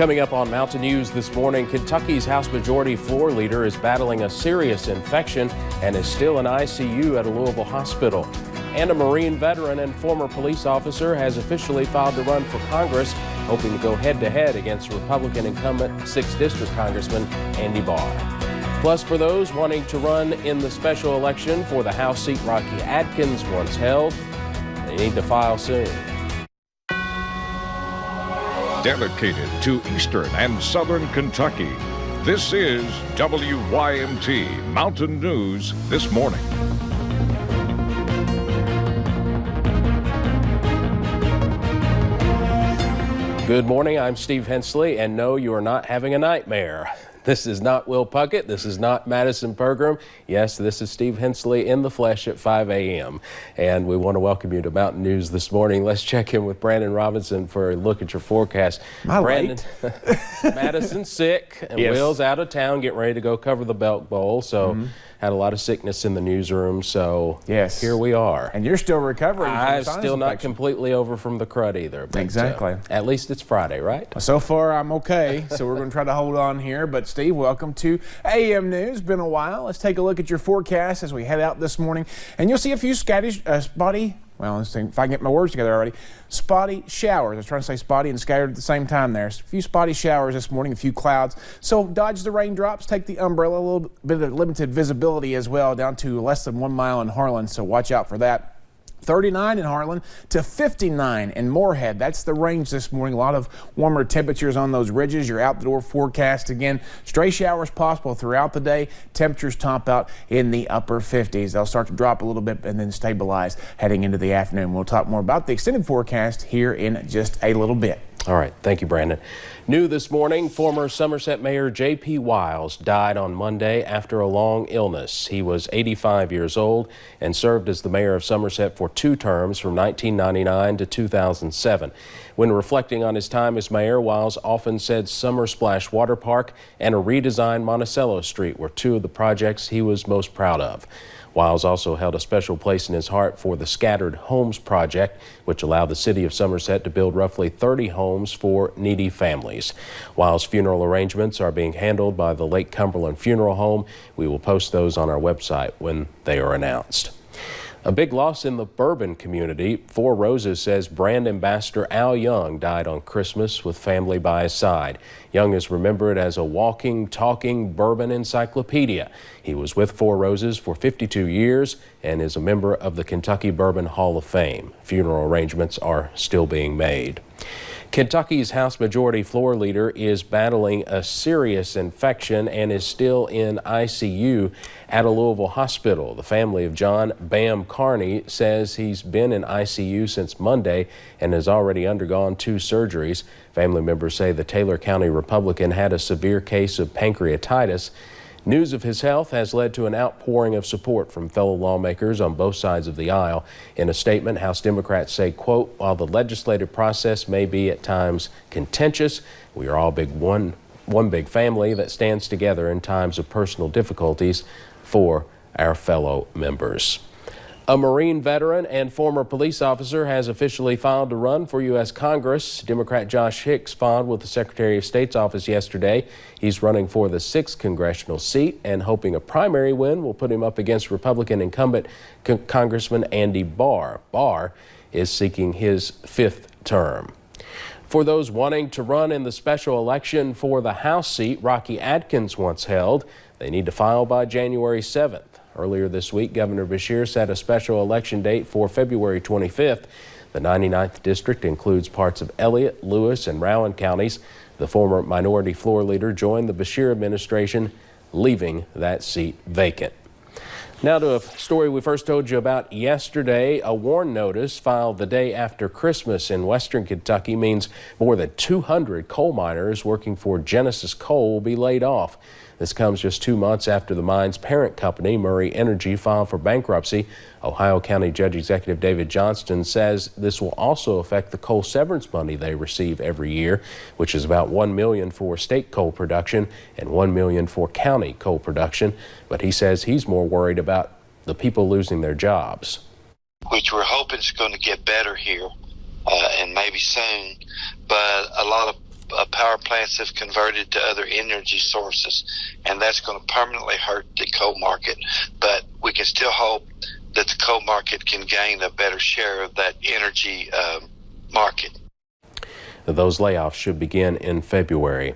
Coming up on Mountain News this morning, Kentucky's House Majority Floor Leader is battling a serious infection and is still in ICU at a Louisville hospital. And a Marine veteran and former police officer has officially filed to run for Congress, hoping to go head-to-head against Republican incumbent 6th District Congressman Andy Barr. Plus, for those wanting to run in the special election for the House seat Rocky Adkins once held, they need to file soon. Dedicated to Eastern and Southern Kentucky, this is WYMT Mountain News This Morning. Good morning, I'm Steve Hensley, and no, you are not having a nightmare. This is not Will Puckett. This is not Madison Pergram. Yes, this is Steve Hensley in the flesh at 5 a.m. And we want to welcome you to Mountain News this morning. Let's check in with Brandon Robinson for a look at your forecast. Brandon, Madison's sick, and yes. Will's out of town getting ready to go cover the Belk Bowl. So had a lot of sickness in the newsroom. So yes, here we are. And you're still recovering. I'm still not completely over from the crud either. But, exactly. At least it's Friday, right? So far, I'm okay. So we're going to try to hold on here. But Steve, welcome to AM News. Been a while. Let's take a look at your forecast as we head out this morning. And you'll see a few spotty, well, let's see if I can get my words together already. Spotty showers. I was trying to say spotty and scattered at the same time there. A few spotty showers this morning, a few clouds. So dodge the raindrops, take the umbrella, a little bit of limited visibility as well, down to less than 1 mile in Harlan. So watch out for that. 39 in Harlan to 59 in Moorhead. That's the range this morning. A lot of warmer temperatures on those ridges. Your outdoor forecast again. Stray showers possible throughout the day. Temperatures top out in the upper 50s. They'll start to drop a little bit and then stabilize heading into the afternoon. We'll talk more about the extended forecast here in just a little bit. All right. Thank you, Brandon. New this morning, former Somerset Mayor J.P. Wiles died on Monday after a long illness. He was 85 years old and served as the mayor of Somerset for 2 terms from 1999 to 2007. When reflecting on his time as mayor, Wiles often said Summer Splash Water Park and a redesigned Monticello Street were 2 of the projects he was most proud of. Wiles also held a special place in his heart for the Scattered Homes Project, which allowed the city of Somerset to build roughly 30 homes for needy families. Wiles' funeral arrangements are being handled by the Lake Cumberland Funeral Home. We will post those on our website when they are announced. A big loss in the bourbon community. Four Roses says brand ambassador Al Young died on Christmas with family by his side. Young is remembered as a walking, talking bourbon encyclopedia. He was with Four Roses for 52 years and is a member of the Kentucky Bourbon Hall of Fame. Funeral arrangements are still being made. Kentucky's House Majority Floor Leader is battling a serious infection and is still in ICU at a Louisville hospital. The family of John Bam Carney says he's been in ICU since Monday and has already undergone 2 surgeries. Family members say the Taylor County Republican had a severe case of pancreatitis. News of his health has led to an outpouring of support from fellow lawmakers on both sides of the aisle. In a statement, House Democrats say, quote, while the legislative process may be at times contentious, we are all one big family that stands together in times of personal difficulties for our fellow members. A Marine veteran and former police officer has officially filed to run for U.S. Congress. Democrat Josh Hicks filed with the Secretary of State's office yesterday. He's running for the 6th congressional seat and hoping a primary win will put him up against Republican incumbent Congressman Andy Barr. Barr is seeking his 5th term. For those wanting to run in the special election for the House seat Rocky Adkins once held, they need to file by January 7th. Earlier this week, Governor Beshear set a special election date for February 25th. The 99th district includes parts of Elliott, Lewis, and Rowan counties. The former minority floor leader joined the Beshear administration, leaving that seat vacant. Now to a story we first told you about yesterday. A WARN notice filed the day after Christmas in western Kentucky means more than 200 coal miners working for Genesis Coal will be laid off. This comes just 2 months after the mine's parent company, Murray Energy, filed for bankruptcy. Ohio County Judge Executive David Johnston says this will also affect the coal severance money they receive every year, which is about $1 million for state coal production and $1 million for county coal production. But he says he's more worried about the people losing their jobs. Which we're hoping is going to get better here and maybe soon. But a lot of power plants have converted to other energy sources, and that's going to permanently hurt the coal market. But we can still hope that the coal market can gain a better share of that energy market. Those layoffs should begin in February.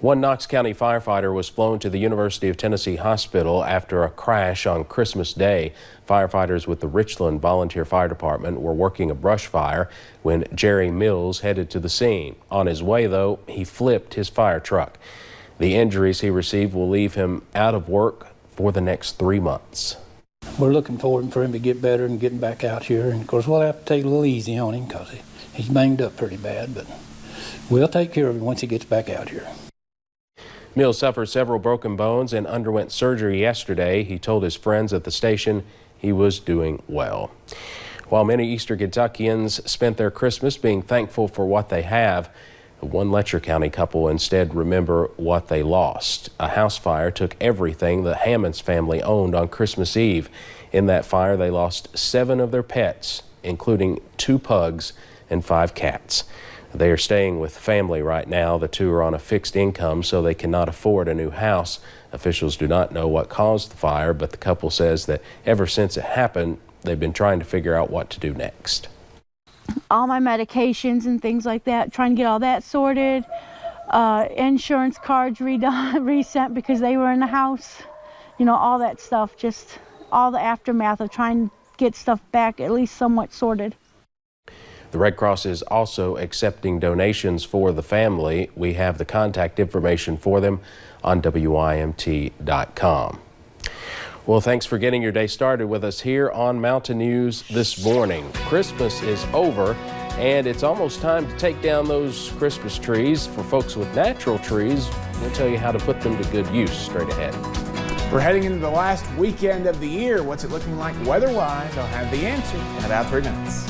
One Knox County firefighter was flown to the University of Tennessee Hospital after a crash on Christmas Day. Firefighters with the Richland Volunteer Fire Department were working a brush fire when Jerry Mills headed to the scene. On his way, though, he flipped his fire truck. The injuries he received will leave him out of work for the next 3 months. We're looking for him to get better and getting back out here. And of course, we'll have to take it a little easy on him because he's banged up pretty bad, but we'll take care of him once he gets back out here. Mills suffered several broken bones and underwent surgery yesterday. He told his friends at the station he was doing well. While many Eastern Kentuckians spent their Christmas being thankful for what they have, one Letcher County couple instead remember what they lost. A house fire took everything the Hammonds family owned on Christmas Eve. In that fire, they lost 7 of their pets, including 2 pugs and 5 cats. They are staying with family right now. The 2 are on a fixed income, so they cannot afford a new house. Officials do not know what caused the fire, but the couple says that ever since it happened, they've been trying to figure out what to do next. All my medications and things like that, trying to get all that sorted. Insurance cards resent because they were in the house. You know, all that stuff, just all the aftermath of trying to get stuff back at least somewhat sorted. The Red Cross is also accepting donations for the family. We have the contact information for them on WYMT.com. Well, thanks for getting your day started with us here on Mountain News this morning. Christmas is over, and it's almost time to take down those Christmas trees. For folks with natural trees, we'll tell you how to put them to good use straight ahead. We're heading into the last weekend of the year. What's it looking like weather-wise? I'll have the answer in about 3 minutes.